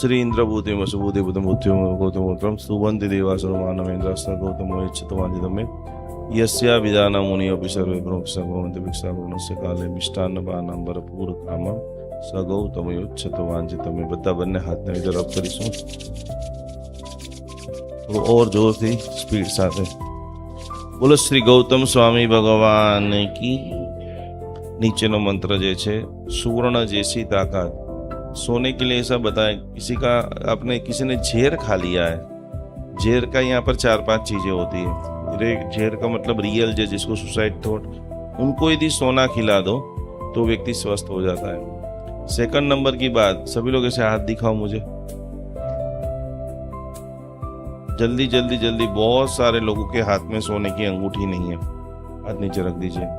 श्री इंद्रभूति वसुभूति गौतमोत्रम स्तुवन्ति देवासुरमानवेन्द्रास्त्र गौतमो यच्छतवाञ्छितमे यस्या विदाना मुनियोऽपि सर्वे ब्रह्मस्य भवन्ति भिक्षावरणस्य काले मिष्टान्नपानं भरपूर कामं स गौतमो यच्छतवाञ्छितमे। બધા બંને હાથને ઇધર અપ કરીશું और જોરથી સ્પીડ સાથે। બોલો શ્રી ગૌતમ સ્વામી ભગવાન की। नीचेનો મંત્ર જે છે સુવર્ણ જેસી તાકાત। सोने के लिए ऐसा बताएं, किसी ने झेर खा लिया है। झेर का यहाँ पर 4-5 चीजें होती है। झेर का मतलब रियल जिसको सुसाइड थॉट, उनको यदि सोना खिला दो तो व्यक्ति स्वस्थ हो जाता है। सेकंड नंबर की बात, सभी लोग ऐसे हाथ दिखाओ मुझे, जल्दी जल्दी जल्दी। बहुत सारे लोगों के हाथ में सोने की अंगूठी नहीं है, हाथ नीचे रख दीजिए।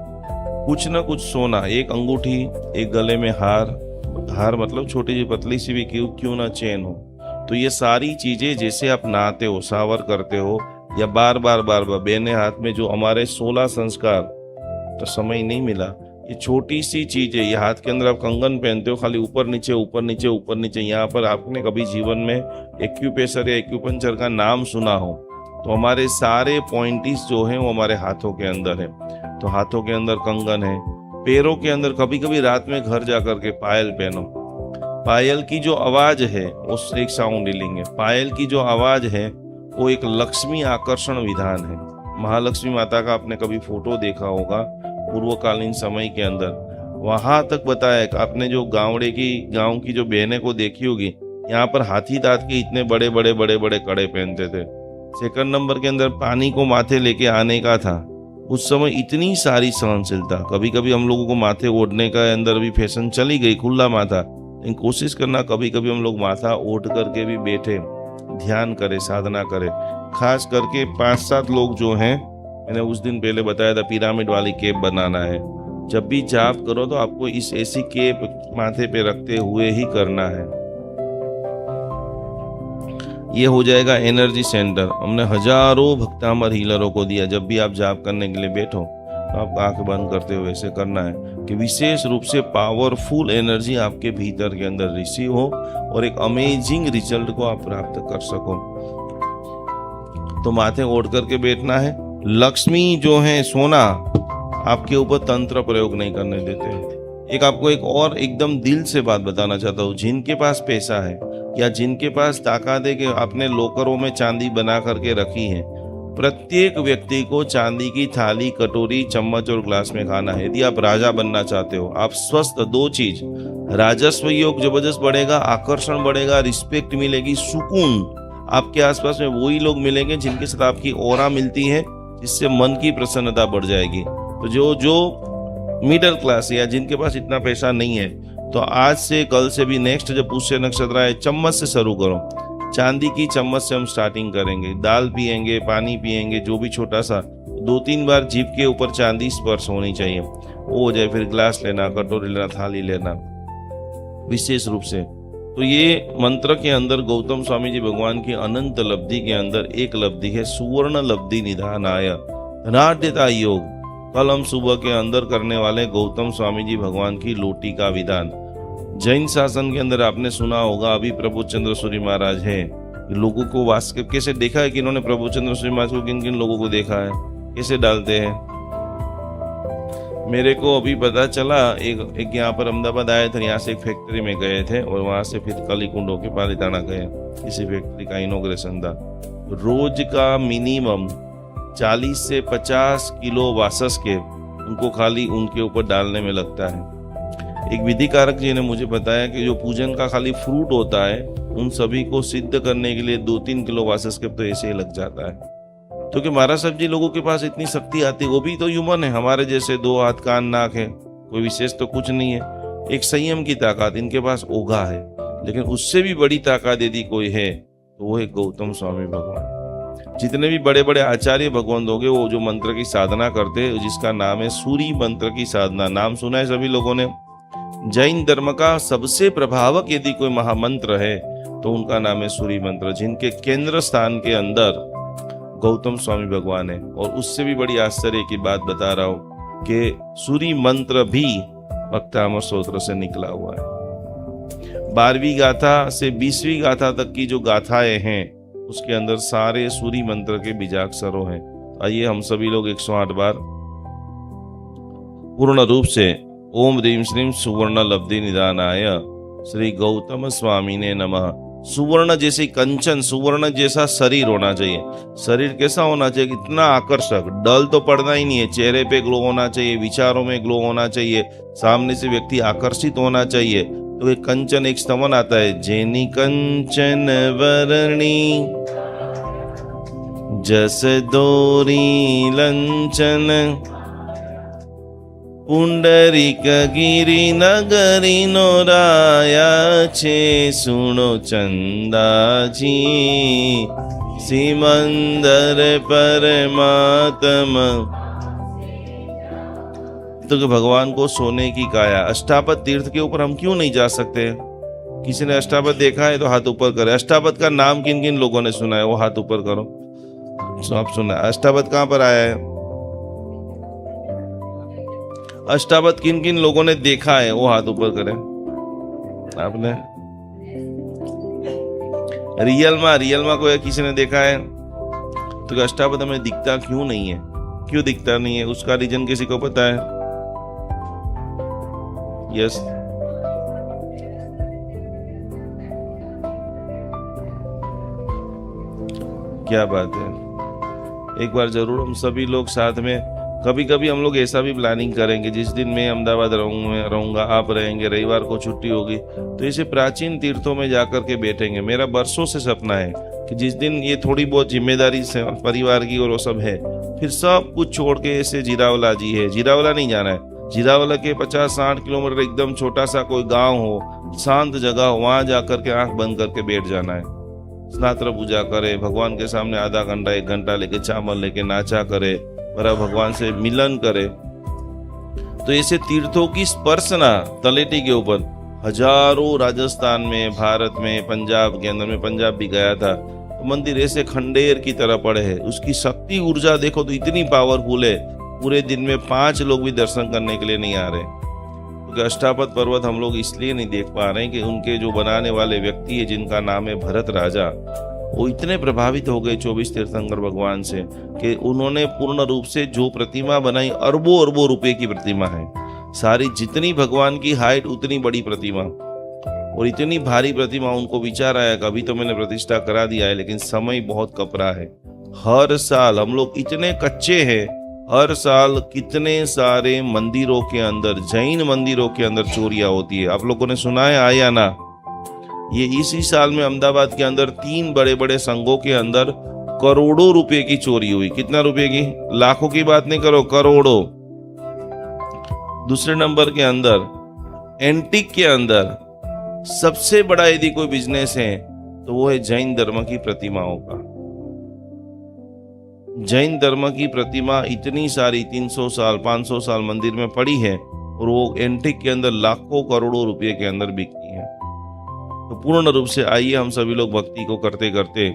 कुछ ना कुछ सोना, एक अंगूठी, एक गले में हार मतलब छोटी सी पतली सी भी क्यों ना चेन हो। तो ये सारी चीजें जैसे आप नहाते हो, शावर करते हो, या बार बार बहने हाथ में जो हमारे 16 संस्कार, तो समय नहीं मिला, ये छोटी सी चीज है। ये हाथ के अंदर आप कंगन पहनते हो, खाली ऊपर नीचे ऊपर नीचे ऊपर नीचे। यहाँ पर आपने कभी जीवन में एक्यूप्रेशर या एक्यूपंक्चर का नाम सुना हो, तो हमारे सारे पॉइंटिस जो है वो हमारे हाथों के अंदर है। तो हाथों के अंदर कंगन है, पैरों के अंदर कभी कभी रात में घर जाकर के पायल पहनो। पायल की जो आवाज है वो एक साउंड हीलिंग है। पायल की जो आवाज है वो एक लक्ष्मी आकर्षण विधान है। महालक्ष्मी माता का आपने कभी फोटो देखा होगा पूर्वकालीन समय के अंदर, वहां तक बताया कि आपने जो गांव की जो बहनें को देखी होगी, यहाँ पर हाथी दांत के इतने बड़े बड़े बड़े बड़े कड़े पहनते थे। सेकंड नंबर के अंदर पानी को माथे लेके आने का था। उस समय इतनी सारी सहनशीलता। कभी कभी हम लोगों को माथे ओढ़ने का अंदर भी फैशन चली गई, खुला माथा, लेकिन कोशिश करना कभी कभी हम लोग माथा ओढ़ करके भी बैठे, ध्यान करें, साधना करें। खास करके 5-7 लोग जो हैं, मैंने उस दिन पहले बताया था, पिरामिड वाली केप बनाना है। जब भी जाप करो तो आपको इस ऐसी केप माथे पे रखते हुए ही करना है। ये हो जाएगा एनर्जी सेंटर। हमने हजारों भक्तामर हीलरों को दिया। जब भी आप जाप करने के लिए बैठो तो आपको आंख बंद करते हुए ऐसे करना है कि विशेष रूप से पावरफुल एनर्जी आपके भीतर के अंदर रिसीव हो और एक अमेजिंग रिजल्ट को आप प्राप्त कर सको। तो माथे ओढ़ करके बैठना है। लक्ष्मी जो है, सोना, आपके ऊपर तंत्र प्रयोग नहीं करने देते। आपको एक और एकदम दिल से बात बताना चाहता हूँ, जिनके पास पैसा है या जिनके पास ताकत है कि आपने लोकरों में चांदी बना करके रखी है, प्रत्येक व्यक्ति को चांदी की थाली, कटोरी, चम्मच और ग्लास में खाना है। यदि आप राजा बनना चाहते हो, आप स्वस्थ, 2 चीज, राजस्व योग जबरदस्त बढ़ेगा, आकर्षण बढ़ेगा, रिस्पेक्ट मिलेगी, सुकून। आपके आसपास में वही लोग मिलेंगे जिनके साथ आपकी ऑरा मिलती है, जिससे मन की प्रसन्नता बढ़ जाएगी। तो जो मिडिल क्लास या जिनके पास इतना पैसा नहीं है, तो आज से, कल से भी, नेक्स्ट जब पुष्य नक्षत्र आए, चम्मच से शुरू करो। चांदी की चम्मच से हम स्टार्टिंग करेंगे। दाल पिएंगे, पानी पिएंगे, जो भी छोटा सा, 2-3 बार जीभ के ऊपर चांदी स्पर्श होनी चाहिए। वो हो जाए, फिर ग्लास लेना, कटोरी लेना, थाली लेना विशेष रूप से। तो ये मंत्र के अंदर गौतम स्वामी जी भगवान की अनंत लब्धि के अंदर एक लब्धि है, सुवर्ण लब्धि निधानाय धनाढ्यता योग। कल हम सुबह के अंदर करने वाले गौतम स्वामी जी भगवान की लोटी का विधान। जैन शासन के अंदर आपने सुना होगा, अभी प्रबोधचंद्र सूरी महाराज है। लोगों को वास्तव कैसे देखा है कि इन्होंने प्रबोधचंद्र सूरी महाराज को किन किन लोगों को देखा है, कैसे डालते हैं। मेरे को अभी पता चला, एक यहाँ पर अहमदाबाद आए थे, यहाँ से एक फैक्ट्री में गए थे और वहां से फिर कलीकुंड होके पालीताना गए। इसी फैक्ट्री का इनॉग्रेशन था। रोज का मिनिमम 40 से 50 किलो वासस के उनको खाली उनके ऊपर डालने में लगता है। एक विधिकारक जी ने मुझे बताया कि जो पूजन का खाली फ्रूट होता है, उन सभी को सिद्ध करने के लिए 2-3 किलो वासस के तो ऐसे ही लग जाता है। तो कि महाराज साहब जी, लोगों के पास इतनी शक्ति आती है, वो भी तो ह्यूमन है, हमारे जैसे 2 हाथ कान नाक है, कोई विशेष तो कुछ नहीं है। एक संयम की ताकत इनके पास ओघा है, लेकिन उससे भी बड़ी ताकत यदि कोई है तो वो है गौतम स्वामी भगवान। जितने भी बड़े बड़े आचार्य भगवान होंगे, वो जो मंत्र की साधना करते हैं, जिसका नाम है सूरी मंत्र की साधना, नाम सुना है सभी लोगों ने। जैन धर्म का सबसे प्रभावक यदि कोई महामंत्र है तो उनका नाम है सूरी मंत्र, जिनके केंद्र स्थान के अंदर गौतम स्वामी भगवान है। और उससे भी बड़ी आश्चर्य की बात बता रहा हूं कि सूरी मंत्र भी भक्तामर स्तोत्र से निकला हुआ है। 12वीं गाथा से 20वीं गाथा तक की जो गाथाएं हैं उसके अंदर सारे सूर्य मंत्र के बीजाक्षरों हैं। आइए हम सभी लोग 108 बार पूर्ण रूप से ओम ह्रीं श्रीं सुवर्ण लब्धि निदानाय श्री गौतम स्वामी ने नमः। सुवर्ण जैसी कंचन, सुवर्ण जैसा शरीर होना चाहिए। शरीर कैसा होना चाहिए? इतना आकर्षक, डल तो पड़ना ही नहीं है, चेहरे पे ग्लो होना चाहिए, विचारों में ग्लो होना चाहिए, सामने से व्यक्ति आकर्षित होना चाहिए। तो एक कंचन, एक स्तवन आता है, जेनी कंचन वरणी जस दोरी लंचन पुंडरीक गिरी नगरी नोराया छे सुनो चंदाजी सिमंदर परमात्मा। तो भगवान को सोने की काया। अष्टापद तीर्थ के ऊपर हम क्यों नहीं जा सकते? किसी ने अष्टापद देखा है तो हाथ ऊपर करे। अष्टापद का नाम किन किन लोगों ने सुना है वो हाथ ऊपर करो। आप सुना अष्टापद कहाँ पर आया है? अष्टापद किन किन लोगों ने देखा है वो हाथ ऊपर करें। आपने रियल में कोई किसी ने देखा है? तो अष्टापद हमें दिखता क्यों नहीं है? क्यों दिखता नहीं है? उसका रीजन किसी को पता है? यस, क्या बात है। एक बार जरूर हम सभी लोग साथ में, कभी कभी हम लोग ऐसा भी प्लानिंग करेंगे, जिस दिन मैं अहमदाबाद रहूंगा, आप रहेंगे, रविवार को छुट्टी होगी, तो ऐसे प्राचीन तीर्थों में जाकर के बैठेंगे। मेरा बरसों से सपना है कि जिस दिन ये थोड़ी बहुत जिम्मेदारी से परिवार की और वो सब है, फिर सब कुछ छोड़ के ऐसे जीरावला जी है, जीरावला नहीं जाना है, जीरावला के 50-60 किलोमीटर एकदम छोटा सा कोई गांव हो, शांत जगह हो, वहां जाकर के आंख बंद करके बैठ जाना है। स्नात्र पूजा करे, भगवान के सामने आधा घंटा 1 घंटा लेके चावल लेके नाचा करे, बड़ा भगवान से मिलन करे। तो ऐसे तीर्थों की स्पर्शना तलेटी के ऊपर हजारों, राजस्थान में, भारत में, पंजाब के अंदर, में पंजाब भी गया था, तो मंदिर ऐसे खंडेर की तरह पड़े है। उसकी शक्ति ऊर्जा देखो तो इतनी पावरफुल है, पूरे दिन में 5 लोग भी दर्शन करने के लिए नहीं आ रहे। क्योंकि अष्टापद पर्वत हम लोग इसलिए नहीं देख पा रहे हैं कि उनके जो बनाने वाले व्यक्ति है, जिनका नाम है भरत राजा, वो इतने प्रभावित हो गए 24 तीर्थंकर भगवान से कि उन्होंने पूर्ण रूप से जो प्रतिमा बनाई, अरबों अरबों रुपए की प्रतिमा है सारी, जितनी भगवान की हाइट उतनी बड़ी प्रतिमा, और इतनी भारी प्रतिमा। उनको विचार आया कि अभी तो मैंने प्रतिष्ठा करा दिया है, लेकिन समय बहुत कपरा है। हर साल हम लोग इतने कच्चे हैं, हर साल कितने सारे मंदिरों के अंदर, जैन मंदिरों के अंदर चोरियां होती है। आप लोगों ने सुना है आया ना? ये इसी साल में अहमदाबाद के अंदर 3 बड़े बड़े संघों के अंदर करोड़ों रुपए की चोरी हुई। कितना रुपए की? लाखों की बात नहीं करो, करोड़ों। दूसरे नंबर के अंदर एंटीक के अंदर सबसे बड़ा यदि कोई बिजनेस है तो वो है जैन धर्म की प्रतिमाओं का। जैन धर्म की प्रतिमा इतनी सारी 300 साल 500 साल मंदिर में पड़ी है, और वो एंटीक के अंदर लाखों करोड़ों रुपए के अंदर बिकती है। तो पूर्ण रूप से आइए हम सभी लोग भक्ति को करते करते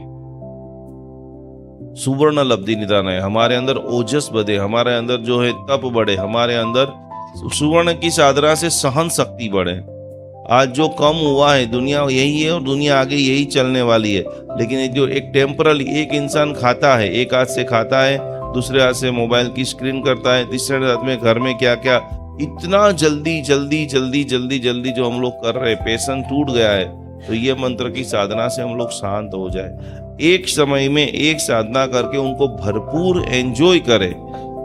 सुवर्ण लब्धि निदान है, हमारे अंदर ओजस बढ़े, हमारे अंदर जो है तप बढ़े, हमारे अंदर सुवर्ण की साधना से सहन शक्ति बढ़े। आज जो कम हुआ है, दुनिया यही है और दुनिया आगे यही चलने वाली है। लेकिन जो एक टेम्परली एक इंसान खाता है, एक हाथ से खाता है, दूसरे हाथ से मोबाइल की स्क्रीन करता है, तीसरे हाथ में घर में क्या क्या, इतना जल्दी जल्दी जल्दी जल्दी जल्दी जो हम लोग कर रहे हैं, पेशेंस टूट गया है। तो ये मंत्र की साधना से हम लोग शांत हो जाए, एक समय में एक साधना करके उनको भरपूर एंजॉय करें।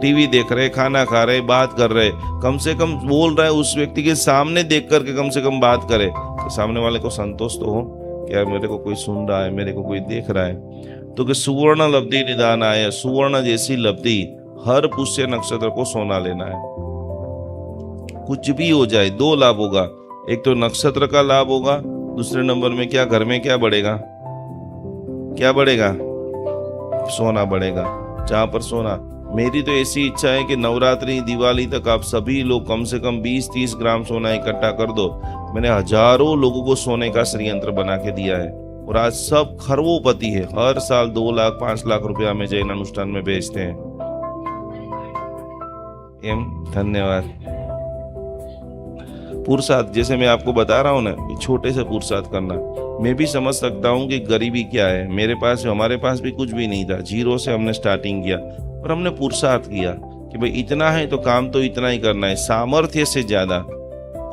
टीवी देख रहे, खाना खा रहे, बात कर रहे, कम से कम बोल रहे उस व्यक्ति के सामने देख करके कम से कम बात करे, तो सामने वाले को संतोष तो हो कि यार मेरे को कोई सुन रहा है, मेरे को कोई देख रहा है। तो कि सुवर्ण लब्धि निदान आए, सुवर्ण जैसी लब्धि, हर पुष्य नक्षत्र को सोना लेना है। कुछ भी हो जाए, 2 लाभ होगा, एक तो नक्षत्र का लाभ होगा, दूसरे नंबर में क्या, घर में क्या बढ़ेगा, क्या बढ़ेगा? सोना बढ़ेगा। जहां पर सोना, मेरी तो ऐसी इच्छा है कि नवरात्रि दिवाली तक आप सभी लोग कम से कम 20-30 ग्राम सोना इकट्ठा कर दो। मैंने हजारों लोगों को सोने का श्रीयंत्र बना के दिया है, और आज सब खरबोपति है, हर साल 2 लाख 5 लाख रुपया में जैन अनुष्ठान में बेचते हैं। धन्यवाद। पुरुषार्थ, जैसे मैं आपको बता रहा हूँ ना, छोटे से पुरुषार्थ करना। मैं भी समझ सकता हूँ कि गरीबी क्या है। हमारे पास भी कुछ भी नहीं था, जीरो से हमने स्टार्टिंग किया, और हमने पुरुषार्थ किया कि भाई इतना है तो काम तो इतना ही करना है, सामर्थ्य से ज्यादा।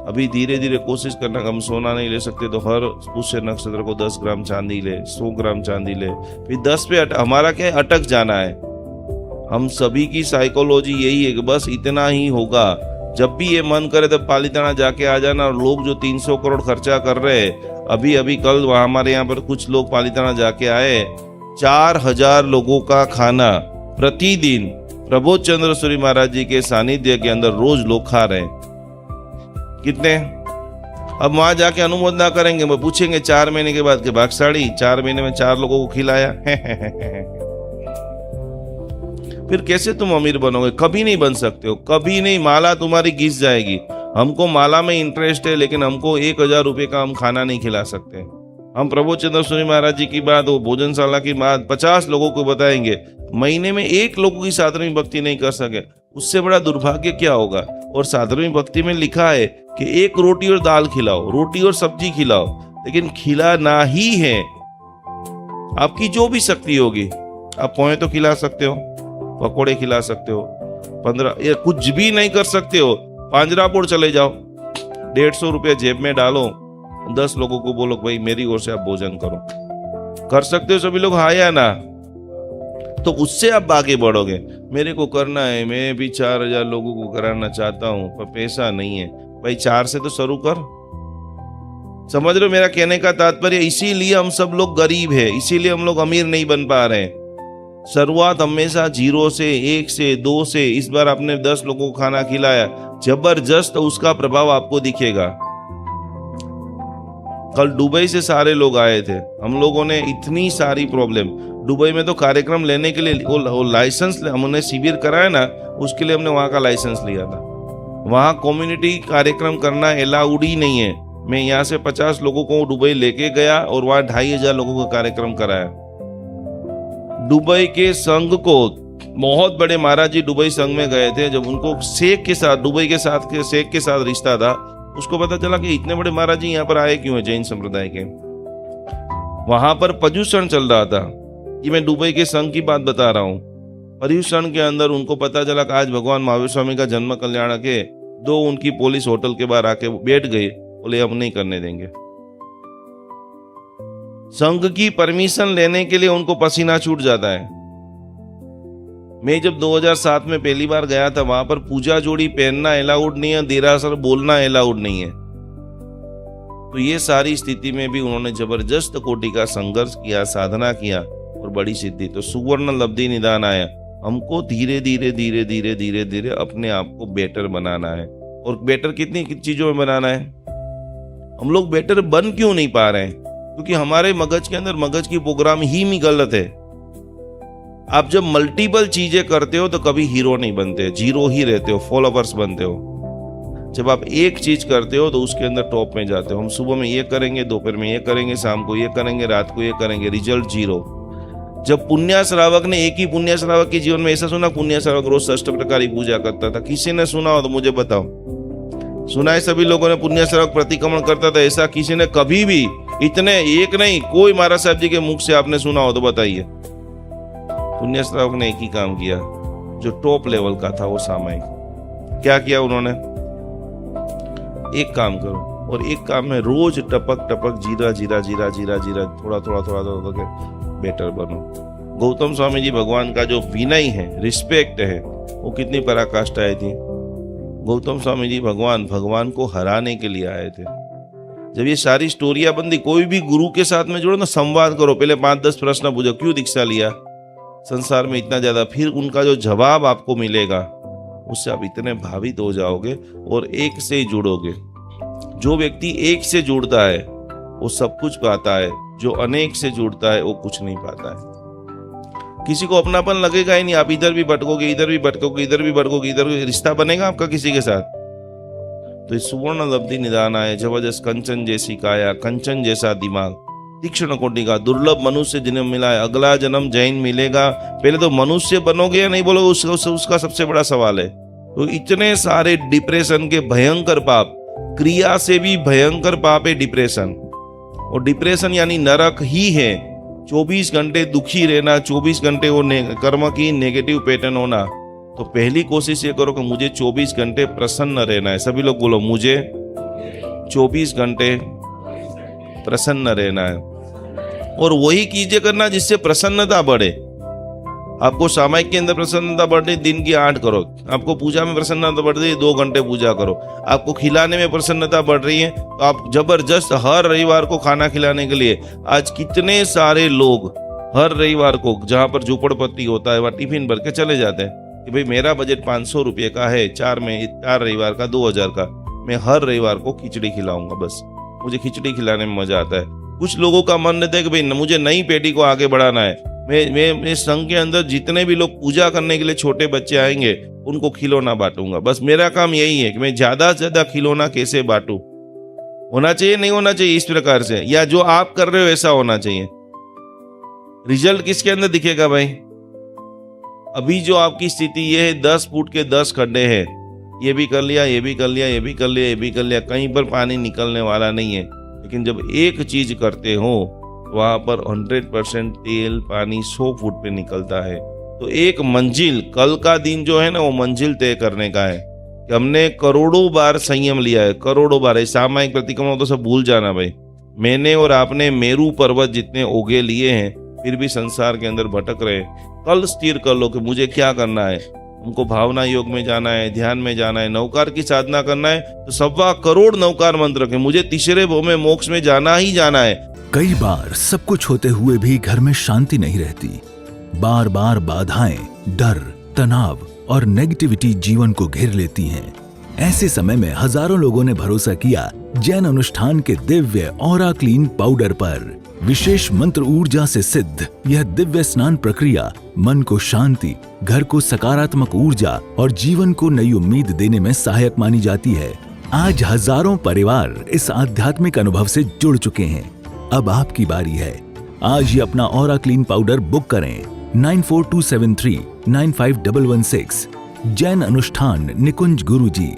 अभी धीरे धीरे कोशिश करना, हम सोना नहीं ले सकते तो हर पुष्य नक्षत्र को 10 ग्राम चांदी ले, 100 ग्राम चांदी ले, फिर 10 पे हमारा क्या है, अटक जाना है। हम सभी की साइकोलॉजी यही है कि बस इतना ही होगा। जब भी ये मन करे तब पालीताना जाके आ जाना। और लोग जो 300 करोड़ खर्चा कर रहे हैं, अभी कल हमारे यहाँ पर कुछ लोग पालीताना जाके आए, 4000 लोगों का खाना प्रतिदिन प्रबोध चंद्र सूरी महाराज जी के सानिध्य के अंदर रोज लोग खा रहे हैं। कितने? अब वहां जाके अनुमोदना करेंगे, वो पूछेंगे 4 महीने के बाद के भागसाड़ी 4 महीने में 4 लोगों को खिलाया। फिर कैसे तुम अमीर बनोगे? कभी नहीं बन सकते हो, कभी नहीं। माला तुम्हारी घिस जाएगी। हमको माला में इंटरेस्ट है, लेकिन हमको 1000 रुपये का हम खाना नहीं खिला सकते। हम प्रबोध चंद्र सूरी महाराज जी की बात, वो भोजनशाला की बात 50 लोगों को बताएंगे, महीने में 1 लोगों की साधर्मी भक्ति नहीं कर सके, उससे बड़ा दुर्भाग्य क्या होगा। और साधर्मी भक्ति में लिखा है कि 1 रोटी और दाल खिलाओ, रोटी और सब्जी खिलाओ, लेकिन खिलाना ही है। आपकी जो भी शक्ति होगी, आप पोहे तो खिला सकते हो, पकोड़े खिला सकते हो, 15 या कुछ भी नहीं कर सकते हो, पांजरापुर चले जाओ, 150 रुपये जेब में डालो, 10 लोगों को बोलो भाई मेरी ओर से आप भोजन करो। कर सकते हो सभी लोग, हाँ या ना? तो उससे आप आगे बढ़ोगे। मेरे को करना है, मैं भी 4000 लोगों को कराना चाहता हूँ, पर पैसा नहीं है। भाई 4 से तो शुरू कर। समझ रहे हो मेरा कहने का तात्पर्य? इसीलिए हम सब लोग गरीब है, इसीलिए हम लोग अमीर नहीं बन पा रहे हैं। शुरुआत हमेशा 0 से, 1 से, 2 से। इस बार आपने 10 लोगों को खाना खिलाया, जबरदस्त उसका प्रभाव आपको दिखेगा। कल दुबई से सारे लोग आए थे, हम लोगों ने इतनी सारी प्रॉब्लम। दुबई में तो कार्यक्रम लेने के लिए वो लाइसेंस हमने शिविर कराया ना, उसके लिए हमने वहाँ का लाइसेंस लिया था। वहाँ कम्युनिटी कार्यक्रम करना अलाउड ही नहीं है। मैं यहाँ से 50 लोगों को दुबई लेके गया और वहाँ 2500 लोगों का कार्यक्रम कराया। दुबई के संघ को, बहुत बड़े महाराज जी दुबई संघ में गए थे, जब उनको शेख के साथ, दुबई के साथ शेख के साथ रिश्ता था, उसको पता चला कि इतने बड़े महाराज जी यहाँ पर आए क्यों है, जैन संप्रदाय के। वहां पर प्रदूषण चल रहा था। ये मैं दुबई के संघ की बात बता रहा हूँ। प्रदूषण के अंदर उनको पता चला कि आज भगवान महावीर स्वामी का जन्म कल्याण के 2 उनकी पुलिस होटल के बाहर आके बैठ गई, बोले हम नहीं करने देंगे। संघ की परमिशन लेने के लिए उनको पसीना छूट जाता है। मैं जब 2007 में पहली बार गया था, वहां पर पूजा जोड़ी पहनना अलाउड नहीं है, देरासर बोलना अलाउड नहीं है। तो ये सारी स्थिति में भी उन्होंने जबरदस्त कोटि का संघर्ष किया, साधना किया और बड़ी सिद्धि। तो सुवर्ण लब्धि निदान आया। हमको धीरे धीरे धीरे धीरे धीरे धीरे अपने आप को बेटर बनाना है। और बेटर कितनी चीजों में बनाना है? हम लोग बेटर बन क्यों नहीं पा रहे हैं? क्योंकि हमारे मगज के अंदर, मगज की प्रोग्राम ही गलत है। आप जब मल्टीपल चीजें करते हो तो कभी हीरो नहीं बनते, जीरो ही रहते हो, फॉलोवर्स बनते हो। जब आप एक चीज करते हो तो उसके अंदर टॉप में जाते हो। हम सुबह में ये करेंगे, दोपहर में ये करेंगे, शाम को ये करेंगे, रात को ये करेंगे, रिजल्ट जीरो। जब पुण्य श्रावक ने, एक ही पुण्य श्रावक के जीवन में ऐसा सुना, पुण्य श्रावक रोज 6 प्रकार की पूजा करता था। किसी ने सुना हो तो मुझे बताओ। सुना है सभी लोगों ने? पुण्य श्रावक प्रतिक्रमण करता था, ऐसा किसी ने कभी भी, इतने एक नहीं, कोई महाराज साहब जी के मुख से आपने सुना हो तो बताइए। पुण्य श्रावक ने एक ही काम किया जो टॉप लेवल का था, वो सामायिक। क्या किया उन्होंने? एक काम करो, और एक काम में रोज टपक टपक, जीरा जीरा जीरा जीरा जीरा, थोड़ा थोड़ा थोड़ा थोड़ा बेटर बनो। गौतम स्वामी जी भगवान का जो विनय है, रिस्पेक्ट है, वो कितनी पराकाष्ठा आई थी। गौतम स्वामी जी भगवान को हराने के लिए आए थे। जब ये सारी स्टोरियां बनती, कोई भी गुरु के साथ में जुड़ो ना, संवाद करो, पहले 5-10 प्रश्न पूछो, क्यों दीक्षा लिया, संसार में इतना ज्यादा, फिर उनका जो जवाब आपको मिलेगा उससे आप इतने भावित हो जाओगे और एक से जुड़ोगे। जो व्यक्ति एक से जुड़ता है वो सब कुछ पाता है, जो अनेक से जुड़ता है वो कुछ नहीं पाता है। किसी को अपनापन लगेगा ही नहीं। आप इधर भी भटकोगे, इधर भी भटकोगे, इधर भी भटकोगे, इधर भी, रिश्ता बनेगा आपका किसी के साथ? तो इस सुवर्ण लब्धि निदान आए, जबरदस्त कंचन जैसी काया, कंचन जैसा दिमाग, तीक्ष्ण कोटि का, दुर्लभ मनुष्य जन्म मिला है। अगला जन्म जैन मिलेगा। पहले तो मनुष्य बनोगे या नहीं बोलोगे, उसका सबसे बड़ा सवाल है। तो इतने सारे डिप्रेशन के भयंकर पाप, क्रिया से भी भयंकर पाप है डिप्रेशन, और डिप्रेशन यानी नरक ही है। 24 घंटे दुखी रहना, 24 घंटे वो कर्म की नेगेटिव पैटर्न होना। तो पहली कोशिश ये करो कि मुझे 24 घंटे प्रसन्न रहना है। सभी लोग बोलो, मुझे 24 घंटे प्रसन्न रहना है। और वही कीजिए करना जिससे प्रसन्नता बढ़े। आपको सामायिक के अंदर प्रसन्नता बढ़ रही, दिन की 8 करो। आपको पूजा में प्रसन्नता बढ़ रही है, 2 घंटे पूजा करो। आपको खिलाने में प्रसन्नता बढ़ रही है, तो आप जबरदस्त हर रविवार को खाना खिलाने के लिए, आज कितने सारे लोग हर रविवार को जहाँ पर झोपड़पट्टी होता है वहाँ टिफिन भर के चले जाते हैं कि भाई मेरा बजट 500 रुपये का है, 4 रविवार का 2000 का, मैं हर रविवार को खिचड़ी खिलाऊंगा, बस मुझे खिचड़ी खिलाने में मजा आता है। कुछ लोगों का मन रहता है कि भाई मुझे नई पीढ़ी को आगे बढ़ाना है, मैं संघ के अंदर जितने भी लोग पूजा करने के लिए छोटे बच्चे आएंगे उनको खिलौना बांटूंगा। बस मेरा काम यही है कि मैं ज्यादा से ज्यादा खिलौना कैसे बांटूं। होना चाहिए, नहीं होना चाहिए इस प्रकार से, या जो आप कर रहे हो ऐसा होना चाहिए। रिजल्ट किसके अंदर दिखेगा भाई? अभी जो आपकी स्थिति ये है, 10 फुट के 10 खड्डे हैं, ये भी कर लिया, ये भी कर लिया, ये भी कर लिया, ये भी कर लिया, कहीं पर पानी निकलने वाला नहीं है। लेकिन जब एक चीज करते हो वहां पर 100% तेल पानी 100 फुट पे निकलता है। तो एक मंजिल, कल का दिन जो है ना, वो मंजिल तय करने का है कि हमने करोड़ों बार संयम लिया है, करोड़ों बार। सामायिक प्रतिक्रमण तो सब भूल जाना भाई। मैंने और आपने मेरू पर्वत जितने ओगे लिए हैं, फिर भी संसार के अंदर भटक रहे। कल स्थिर कर लो कि मुझे क्या करना है। हमको भावना योग में जाना है, ध्यान में जाना है, नौकार की साधना करना है, तो 1.25 करोड़ नौकार मंत्र के मुझे तीसरे भव में मोक्ष में जाना ही जाना है। कई बार सब कुछ होते हुए भी घर में शांति नहीं रहती। बार बार बाधाएं, डर, तनाव और नेगेटिविटी जीवन को घेर लेती हैं। ऐसे समय में हजारों लोगों ने भरोसा किया जैन अनुष्ठान के दिव्य ऑरा क्लीन पाउडर पर। विशेष मंत्र ऊर्जा से सिद्ध यह दिव्य स्नान प्रक्रिया मन को शांति, घर को सकारात्मक ऊर्जा और जीवन को नई उम्मीद देने में सहायक मानी जाती है। आज हजारों परिवार इस आध्यात्मिक अनुभव से जुड़ चुके हैं। अब आपकी बारी है। आज ही अपना ऑरा क्लीन पाउडर बुक करें 9427395116। जैन अनुष्ठान निकुंज गुरुजी।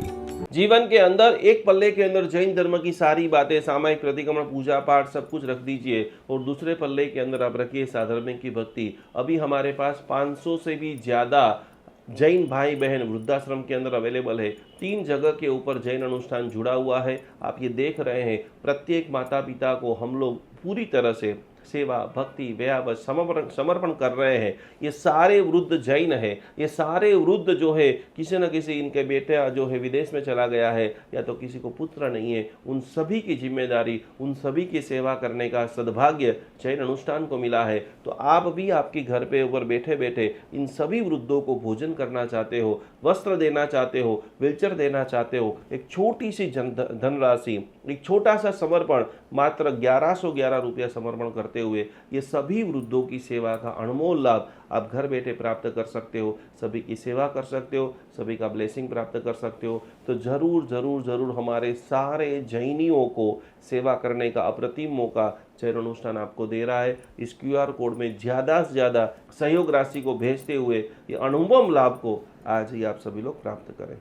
जीवन के अंदर एक पल्ले के अंदर जैन धर्म की सारी बातें, सामायिक प्रतिक्रमण, पूजा पाठ सब कुछ रख दीजिए, और दूसरे पल्ले के अंदर आप रखिए साधर्मिक की भक्ति। अभी हमारे पास 500 से भी ज़्यादा जैन भाई बहन वृद्धाश्रम के अंदर अवेलेबल है। 3 जगह के ऊपर जैन अनुष्ठान जुड़ा हुआ है। आप ये देख रहे हैं, प्रत्येक माता पिता को हम लोग पूरी तरह से सेवा, भक्ति, व्यावत, समर्पण कर रहे हैं। ये सारे वृद्ध जैन है, ये सारे वृद्ध जो है, किसी न किसी इनके बेटा जो है विदेश में चला गया है, या तो किसी को पुत्र नहीं है, उन सभी की जिम्मेदारी, उन सभी की सेवा करने का सद्भाग्य जैन अनुष्ठान को मिला है। तो आप भी आपके घर पे ऊपर बैठे बैठे इन सभी वृद्धों को भोजन करना चाहते हो, वस्त्र देना चाहते हो, व्हीलचेयर देना चाहते हो, एक छोटी सी धनराशि, एक छोटा सा समर्पण, मात्र 1111 रुपया समर्पण करते हुए ये सभी वृद्धों की सेवा का अनमोल लाभ आप घर बैठे प्राप्त कर सकते हो। सभी की सेवा कर सकते हो, सभी का ब्लेसिंग प्राप्त कर सकते हो। तो जरूर जरूर जरूर हमारे सारे जैनियों को सेवा करने का अप्रतिम मौका जैन अनुष्ठान आपको दे रहा है। इस QR कोड में ज़्यादा से ज़्यादा सहयोग राशि को भेजते हुए ये अनुपम लाभ को आज ही आप सभी लोग प्राप्त करें।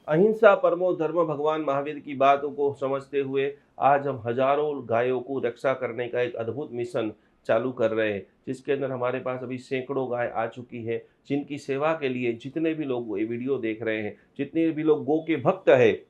अहिंसा परमो धर्म भगवान महावीर की बातों को समझते हुए आज हम हजारों गायों को रक्षा करने का एक अद्भुत मिशन चालू कर रहे हैं, जिसके अंदर हमारे पास अभी सैकड़ों गाय आ चुकी है, जिनकी सेवा के लिए जितने भी लोग ये वीडियो देख रहे हैं, जितने भी लोग गौ के भक्त है,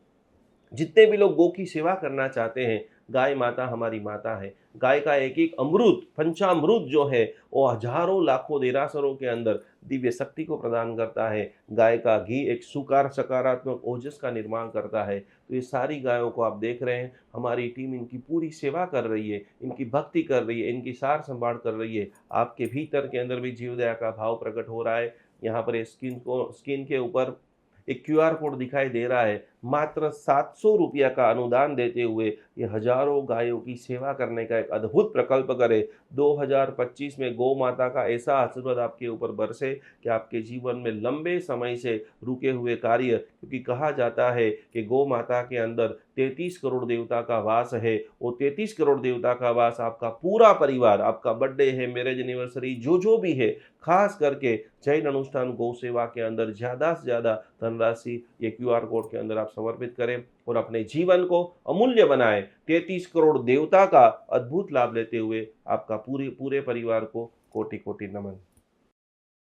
जितने भी लोग गौ की सेवा करना चाहते हैं, गाय माता हमारी माता है। गाय का एक एक अमृत, पंचामृत जो है, वो हजारों लाखों देरासरों के अंदर दिव्य शक्ति को प्रदान करता है। गाय का घी एक सकारात्मक ओजस का निर्माण करता है। तो ये सारी गायों को आप देख रहे हैं, हमारी टीम इनकी पूरी सेवा कर रही है, इनकी भक्ति कर रही है, इनकी सार संभाल कर रही है। आपके भीतर के अंदर भी जीव दया का भाव प्रकट हो रहा है। यहाँ पर स्क्रीन के ऊपर एक QR कोड दिखाई दे रहा है। मात्र 700 रुपया का अनुदान देते हुए ये हजारों गायों की सेवा करने का एक अद्भुत प्रकल्प करे। 2025 में गौ माता का ऐसा आशीर्वाद आपके ऊपर बरसे कि आपके जीवन में लंबे समय से रुके हुए कार्य, क्योंकि कहा जाता है कि गौ माता के अंदर 33 करोड़ देवता का वास है। वो 33 करोड़ देवता का वास आपका पूरा परिवार, आपका बर्थडे है, मैरिज एनिवर्सरी, जो भी है, खास करके जैन अनुष्ठान गौ सेवा के अंदर ज़्यादा से ज़्यादा धनराशि ये क्यूआर कोड के अंदर आप समर्पित करें और अपने जीवन को अमूल्य बनाएं। 33 करोड़ देवता का अद्भुत लाभ लेते हुए आपका पूरे पूरे परिवार को कोटि कोटि नमन।